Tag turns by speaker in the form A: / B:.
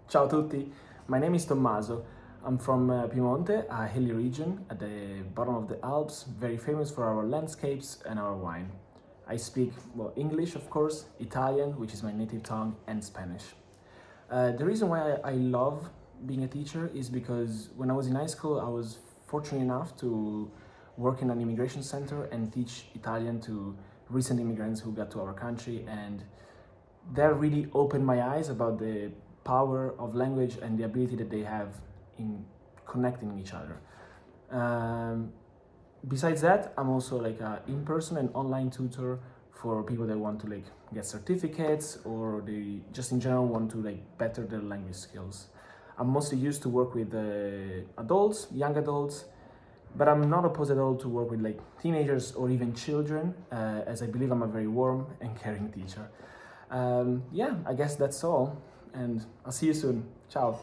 A: Ciao a tutti, my name is Tommaso. I'm from Piemonte, a hilly region at the bottom of the Alps, very famous for our landscapes and our wine. I speak, well, English, of course, Italian, which is my native tongue, and Spanish. The reason why I love being a teacher is because when I was in high school, I was fortunate enough to work in an immigration center and teach Italian to recent immigrants who got to our country, and that really opened my eyes about the power of language and the ability that they have in connecting each other. Um, Besides that, I'm also like a in-person and online tutor for people that want to like get certificates or they just in general want to like better their language skills. I'm mostly used to work with adults, young adults, but I'm not opposed at all to work with like teenagers or even children, as I believe I'm a very warm and caring teacher. Yeah, I guess that's all, and I'll see you soon. Ciao.